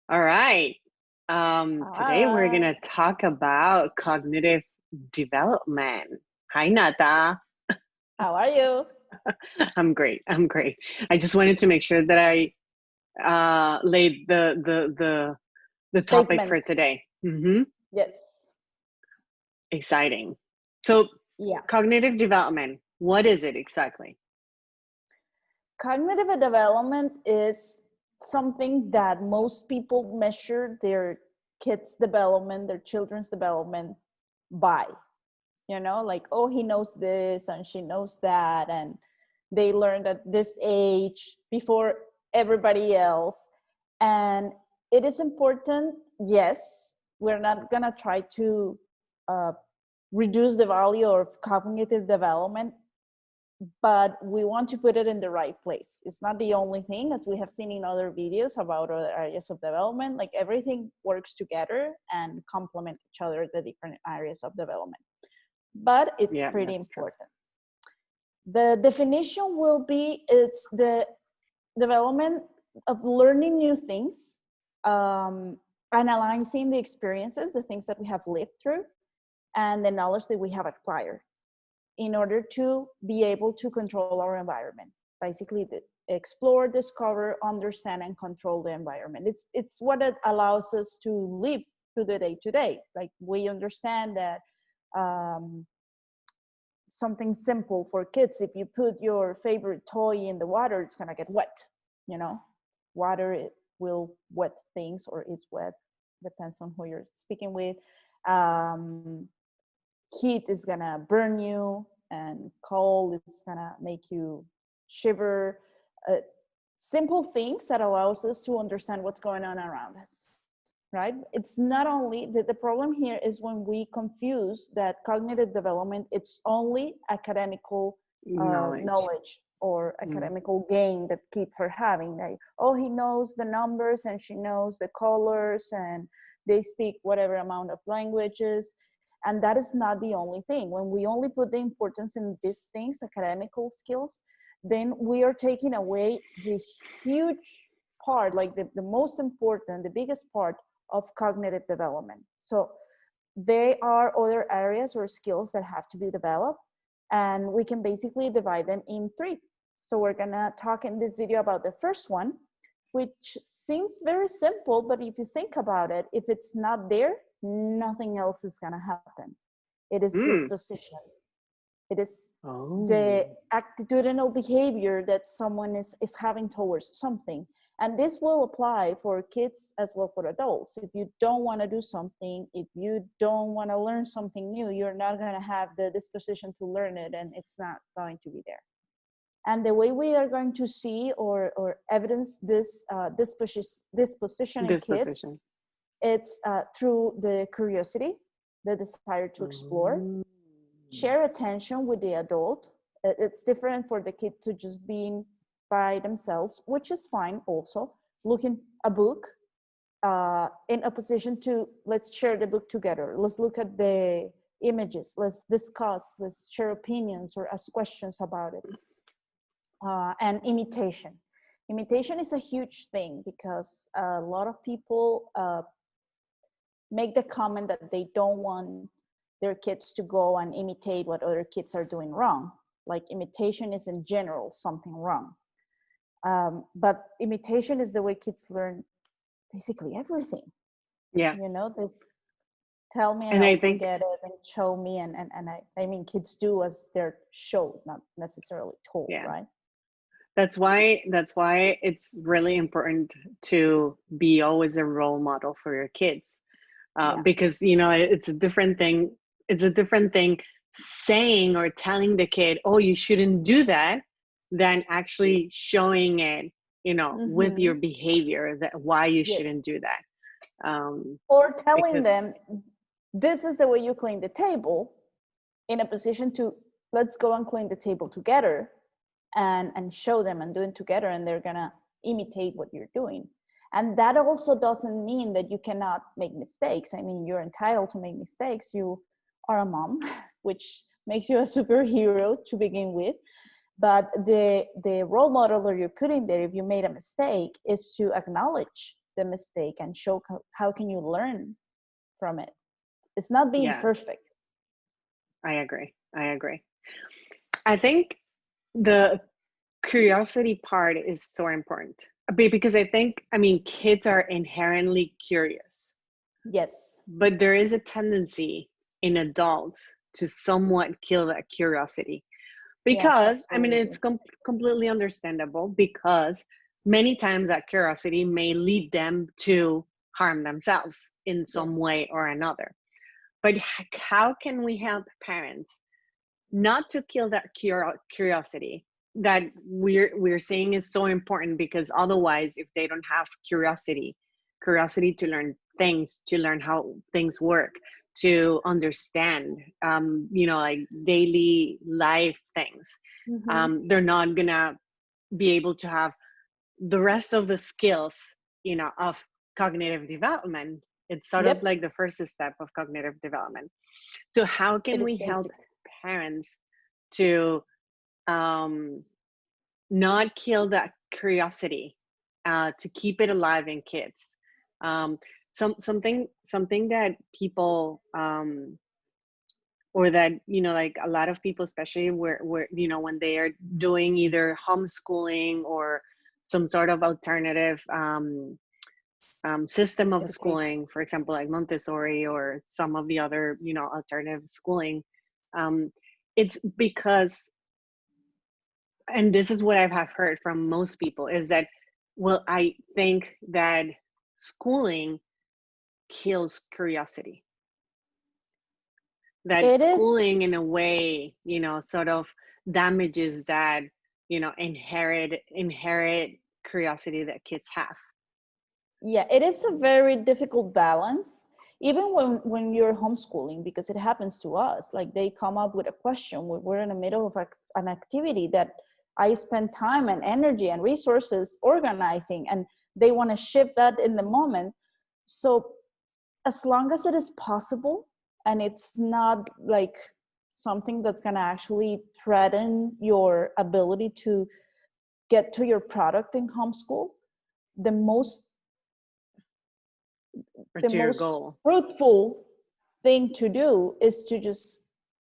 All right. Today we're Hi, gonna talk about cognitive development. Hi, Nata. how are you? I'm great. I'm great. I just wanted to make sure that I laid the topic Statement. for today. Yes. Exciting. So, Yeah. cognitive development. What is it exactly? Cognitive development is something that most people measure their kids' development, their children's development by. Like, oh, he knows this and she knows that, and they learned at this age before everybody else. And it is important, yes, we're not going to try to uh, reduce the value of cognitive development, but we want to put it in the right place. It's not the only thing, as we have seen in other videos about other areas of development. Like, everything works together and complement each other, the different areas of development. But it's Yeah, pretty that's true. important. The definition will be it's the development of learning new things, um, analyzing the experiences, the things that we have lived through, and the knowledge that we have acquired in order to be able to control our environment. Basically, explore, discover, understand, and control the environment. It's what it allows us to live through the day to day. Like, we understand that um, something simple for kids, if you put your favorite toy in the water, it's gonna get wet. You know, water, it will wet things, or is wet, depends on who you're speaking with. um, Heat is gonna burn you, and cold is gonna make you shiver. uh, Simple things that allows us to understand what's going on around us, right? It's not only the problem here is when we confuse that cognitive development, it's only academical Knowledge. knowledge or Mm. academical gain that kids are having. Like, oh, he knows the numbers and she knows the colors, and they speak whatever amount of languages. And that is not the only thing. When we only put the importance in these things, academical skills, then we are taking away the huge part, like the most important, the biggest part of cognitive development. So there are other areas or skills that have to be developed, and we can basically divide them in three. So we're gonna talk in this video about the first one, which seems very simple, but if you think about it, if it's not there, nothing else is gonna happen. It is Mm. disposition. It is the Oh. attitudinal behavior that someone is having towards something. And this will apply for kids as well for adults. If you don't want to do something, if you don't want to learn something new, you're not going to have the disposition to learn it, and it's not going to be there. And the way we are going to see or evidence this disposition in kids, Disposition. it's through the curiosity, the desire to explore, Oh. share attention with the adult. It's different for the kid to just being by themselves, which is fine also. Looking a book in opposition to let's share the book together. Let's look at the images. Let's discuss. Let's share opinions or ask questions about it. And imitation. Imitation is a huge thing because a lot of people make the comment that they don't want their kids to go and imitate what other kids are doing wrong. Like, imitation is in general something wrong. But imitation is the way kids learn basically everything. Yeah. This tell me and And I'll I think, forget it, and show me, and I mean, kids do as they're showed, not necessarily told, yeah. right? That's why it's really important to be always a role model for your kids, Yeah. because it's a different thing. It's a different thing saying or telling the kid, "Oh, you shouldn't do that," than actually showing it, with Mm-hmm. your behavior that why you Yes. shouldn't do that. Or telling Because them, this is the way you clean the table, in a position to let's go and clean the table together, and show them and do it together, and they're gonna imitate what you're doing. And that also doesn't mean that you cannot make mistakes. I mean, you're entitled to make mistakes. You are a mom, which makes you a superhero to begin with. But the role model that you're putting there, if you made a mistake, is to acknowledge the mistake and show how can you learn from it. It's not being Yeah, perfect. I agree. I agree. I think the curiosity part is so important because I mean, kids are inherently curious, Yes. but there is a tendency in adults to somewhat kill that curiosity Yes, because I mean, absolutely. it's completely understandable because many times that curiosity may lead them to harm themselves in some Yes. way or another. But how can we help parents not to kill that curiosity that we're saying is so important? Because otherwise, if they don't have curiosity to learn things, to learn how things work, to understand like daily life things, Mm-hmm. they're not gonna be able to have the rest of the skills of cognitive development. It's sort of Yep. like the first step of cognitive development. So how It can is we help basic. parents to um, not kill that curiosity, to keep it alive in kids? Um, something that people or that like a lot of people, especially where when they are doing either homeschooling or some sort of alternative system of Okay. schooling, for example, like Montessori or some of the other, alternative schooling. Um, it's because, and this is what have heard from most people, is that, well, I think that schooling kills curiosity. That It is. schooling, in a way, sort of damages that, inherit curiosity that kids have. Yeah, it is a very difficult balance, even when you're homeschooling, because it happens to us. Like they come up with a question, we're in the middle of an activity that I spend time and energy and resources organizing, and they want to shift that in the moment. So as long as it is possible and it's not like something that's going to actually threaten your ability to get to your product in homeschool, the most Or the to your most goal. fruitful thing to do is to just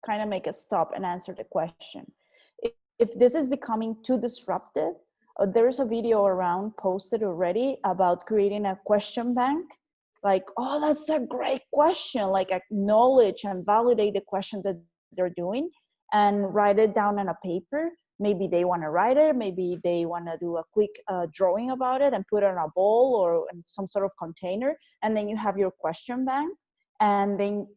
kind of make a stop and answer the question. If this is becoming too disruptive, there's a video around posted already about creating a question bank. Like, oh, that's a great question. Like, acknowledge and validate the question that they're doing and write it down on a paper. Maybe they want to write it. Maybe they want to do a quick drawing about it and put it on a bowl or in some sort of container. And then you have your question bank. And then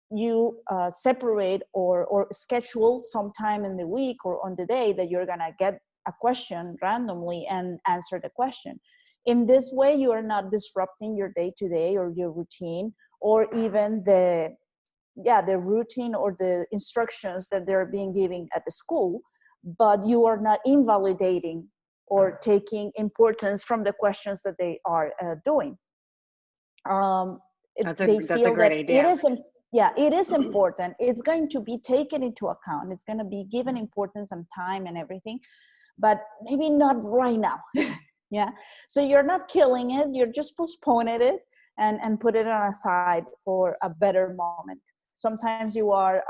you separate or schedule sometime in the week or on the day that you're going to get a question randomly and answer the question. In this way, you are not disrupting your day-to-day or your routine, or even the routine or the instructions that they're being given at the school, but you are not invalidating or taking importance from the questions that they are doing. They That's a feel great that idea. it is important. It's going to be taken into account. It's going to be given importance and time and everything, but maybe not right now. Yeah. So you're not killing it. You're just postponing it and put it on a side for a better moment. Sometimes you are,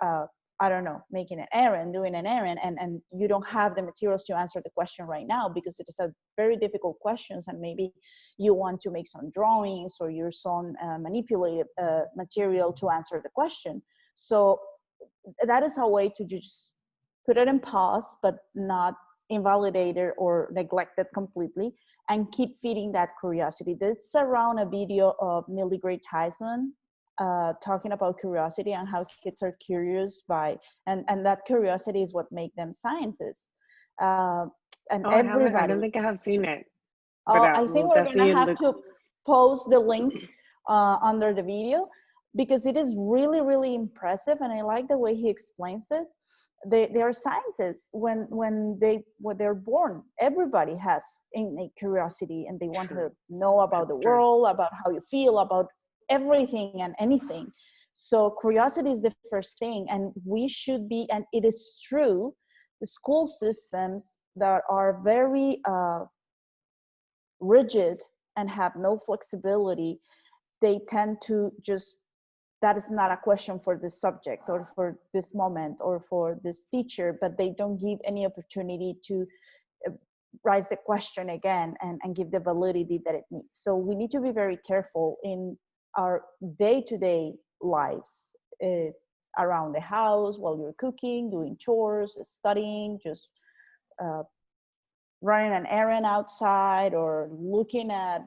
I don't know, making an errand, doing an errand, and you don't have the materials to answer the question right now because it is a very difficult questions, and maybe you want to make some drawings or use some manipulative material to answer the question. So that is a way to just put it in pause, but not invalidate it or neglect it completely, and keep feeding that curiosity. That's around a video of Neil deGrasse Tyson talking about curiosity and how kids are curious and that curiosity is what makes them scientists. Uh, and Oh, I haven't. I don't everybody, think I have seen it, but I think we'll we're gonna definitely have look. to post the link under the video because it is really, really impressive, and I like the way he explains it. They are scientists when they're born. Everybody has innate curiosity, and they want True, to know about the that's true. world, about how you feel, about everything and anything. So curiosity is the first thing, and we should be. And it is true, the school systems that are very rigid and have no flexibility, they tend to just, that is not a question for this subject or for this moment or for this teacher, but they don't give any opportunity to raise the question again and give the validity that it needs. So we need to be very careful in our day-to-day lives, around the house, while you're cooking, doing chores, studying, just running an errand outside, or looking at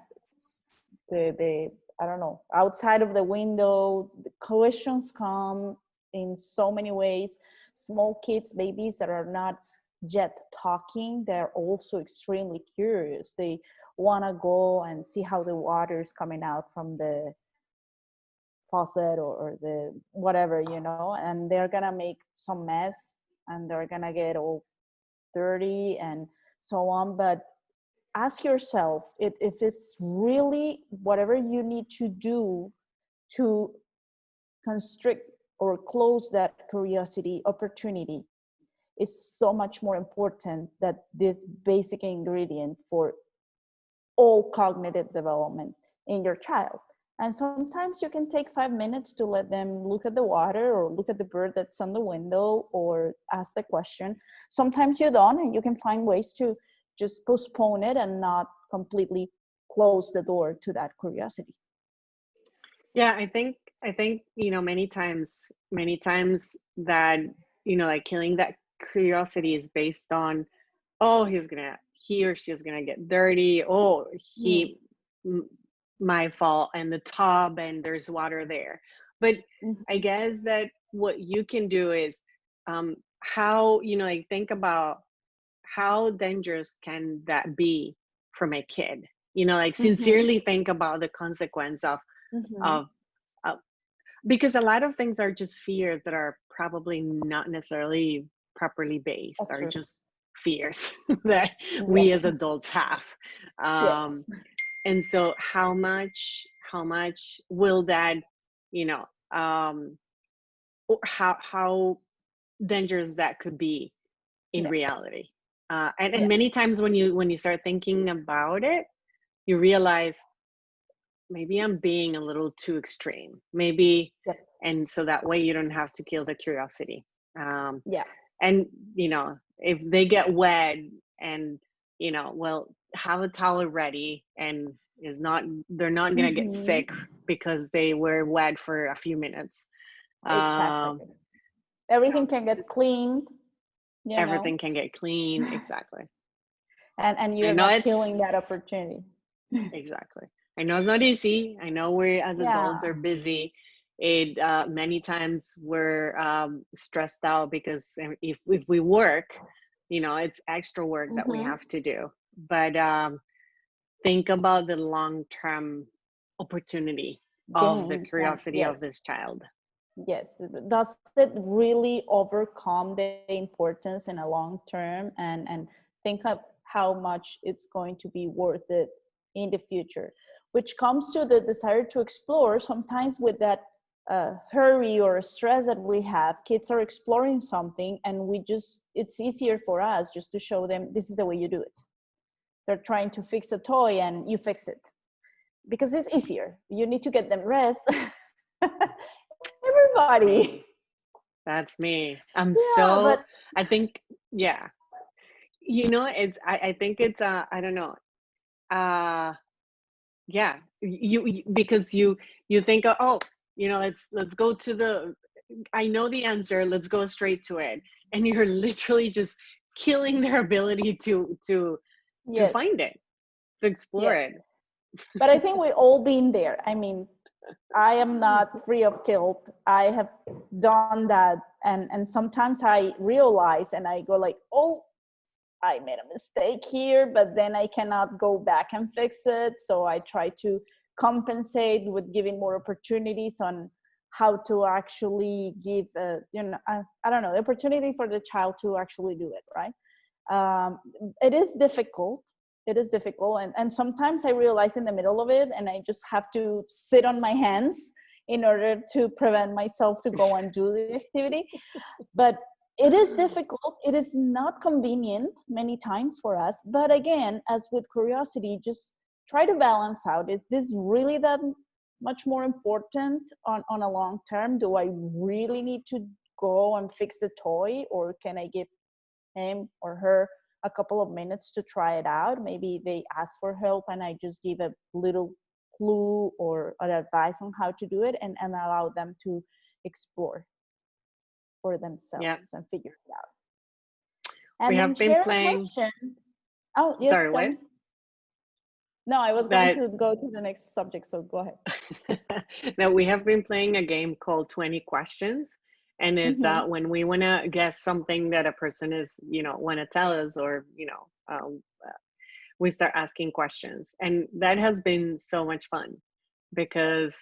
the I don't know, outside of the window. The questions come in so many ways. Small kids, babies that are not yet talking, they're also extremely curious. They want to go and see how the water is coming out from the faucet or the whatever, and they're gonna make some mess, and they're gonna get all dirty and so on. But ask yourself if it's really whatever you need to do to constrict or close that curiosity opportunity is so much more important than this basic ingredient for all cognitive development in your child. And sometimes you can take 5 minutes to let them look at the water or look at the bird that's on the window or ask the question. Sometimes you don't, and you can find ways to just postpone it and not completely close the door to that curiosity. Yeah, I think many times that like killing that curiosity is based on, oh, he or she's gonna get dirty. Oh, my fault, and the tub, and there's water there. But I guess that what you can do is, how like think about how dangerous can that be from a kid. Like sincerely think about the consequence of of because a lot of things are just fears that are probably not necessarily properly based, That's are true. just fears that we as Yes. adults have. Yes. And so how much will that, or how dangerous that could be in Yeah. reality. And Yeah. many times when you start thinking about it, you realize maybe I'm being a little too extreme. Maybe, Yeah. and so that way you don't have to kill the curiosity. Yeah. And if they get wet, and well, have a towel ready, and they're not gonna get sick because they were wet for a few minutes. Exactly. Um, Everything can get cleaned, everything can get clean. Exactly. and I you're know not it's killing that opportunity. exactly. I know it's not easy. I know we as adults Yeah. are busy. It many times we're stressed out because if we work, it's extra work that we have to do. But think about the long-term opportunity of the Gains, and curiosity of yes. this child. Yes, does it really overcome the importance in a long term, and think of how much it's going to be worth it in the future, which comes to the desire to explore. Sometimes with that hurry or stress that we have, kids are exploring something, and it's easier for us just to show them this is the way you do it. They're trying to fix a toy and you fix it because it's easier. You need to get them rest. Everybody. That's me. I'm Yeah, so, but I think, yeah. I think it's, I don't know. Uh, yeah, because you think, oh, let's go to I know the answer, let's go straight to it. And you're literally just killing their ability to find yes, it, to explore yes. it. But I think we all been there. I mean, I am not free of guilt. I have done that, and sometimes I realize and I go like, oh, I made a mistake here, but then I cannot go back and fix it. So I try to compensate with giving more opportunities on how to actually give, I don't know, the opportunity for the child to actually do it, right? It is difficult. It is difficult. And sometimes I realize in the middle of it, and I just have to sit on my hands in order to prevent myself to go and do the activity. But it is difficult. It is not convenient many times for us. But again, as with curiosity, just try to balance out, is this really that much more important on a long term? Do I really need to go and fix the toy, or can I give him or her a couple of minutes to try it out? Maybe they ask for help and I just give a little clue or an advice on how to do it, and allow them to explore for themselves Yeah. and figure it out. We And then have been share a playing. question. Oh, yes, Sorry, tell what? me. No, I was going That to go to the next subject, so go ahead. that we have been playing a game called 20 questions, and it's Mm-hmm. when we want to guess something that a person is, want to tell us, or we start asking questions, and that has been so much fun because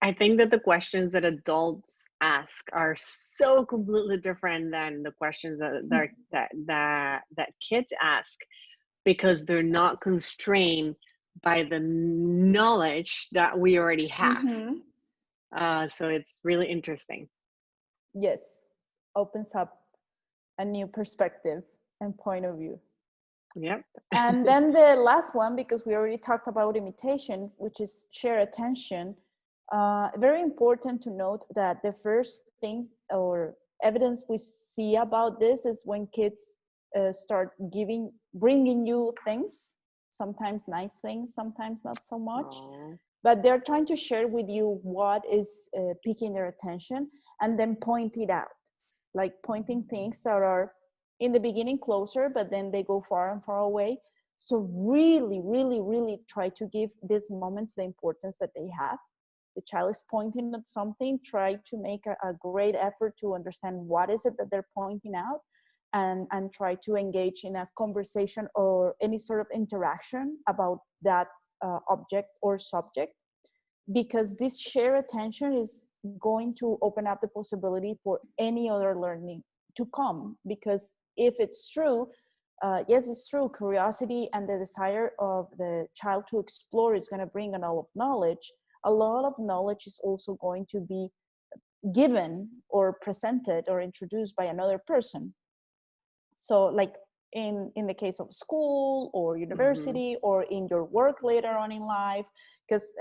I think that the questions that adults ask are so completely different than the questions that kids ask, because they're not constrained by the knowledge that we already have. So it's really interesting. Yes, opens up a new perspective and point of view. Yep. And then the last one, because we already talked about imitation, which is share attention. Very important to note that the first things or evidence we see about this is when kids start bringing you things, sometimes nice things, sometimes not so much. Aww. But they're trying to share with you what is piquing their attention, and then point it out, like pointing things that are in the beginning closer, but then they go far and far away. So really, really, really try to give these moments the importance that they have. The child is pointing at something, try to make a great effort to understand what is it that they're pointing out, and try to engage in a conversation or any sort of interaction about that object or subject, because this shared attention is going to open up the possibility for any other learning to come. Because if it's true, yes, it's true, curiosity and the desire of the child to explore is going to bring a lot of knowledge. A lot of knowledge is also going to be given or presented or introduced by another person. So like in the case of school or university, or in your work later on in life, because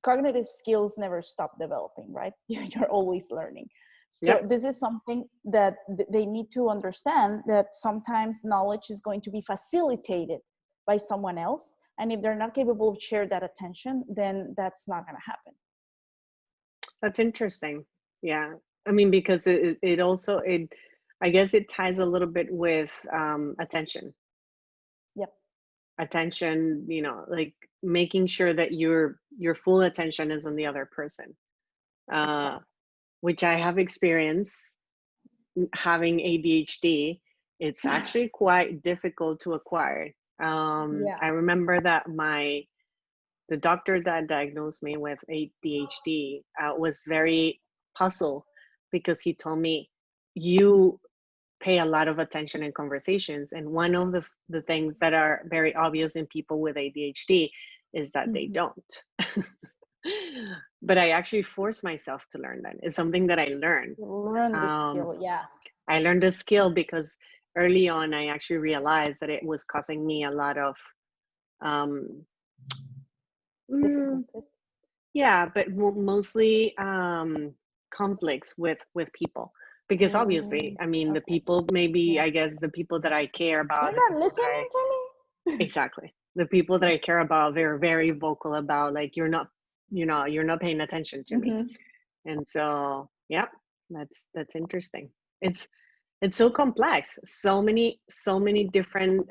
cognitive skills never stop developing, right? You're always learning. So Yep. this is something that they need to understand, that sometimes knowledge is going to be facilitated by someone else. And if they're not capable of share that attention, then that's not going to happen. That's interesting. Yeah. I mean, because it also, I guess it ties a little bit with attention. Yep. Attention, like making sure that your full attention is on the other person. Exactly. Which I have experienced having ADHD. It's actually quite difficult to acquire. Yeah. I remember that the doctor that diagnosed me with ADHD was very puzzled, because he told me, you pay a lot of attention in conversations, and one of the things that are very obvious in people with ADHD is that they don't. But I actually forced myself to learn that. It's something that I learned. Learn the skill. Yeah. I learned a skill because early on I actually realized that it was causing me a lot of Difficulties. yeah, but mostly conflicts with people, because obviously, I mean, the Okay. people, maybe, Yeah. I guess the people that I care about, You're the not people that listening to me. exactly, the people that I care about, they're very vocal about, like, you're not paying attention to me. And so, yeah, that's interesting. It's so complex, so many different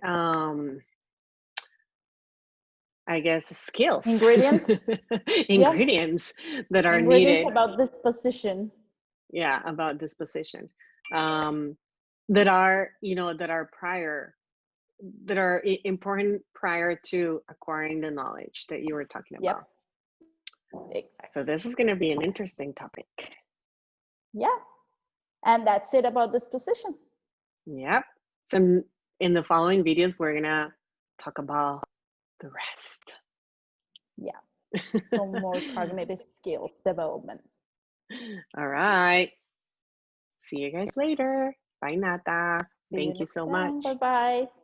I guess skills, Ingredients. Yeah. ingredients that are Ingredients needed. about disposition. Yeah, about disposition, that are important prior to acquiring the knowledge that you were talking Yep. about. So Exactly. this is going to be an interesting topic. Yeah. And that's it about disposition. Yep. So in the following videos, we're going to talk about the rest. Yeah. Some more cognitive skills development. All right. See you guys later. Bye, Nata. See you Thank you next so time. much. Bye-bye.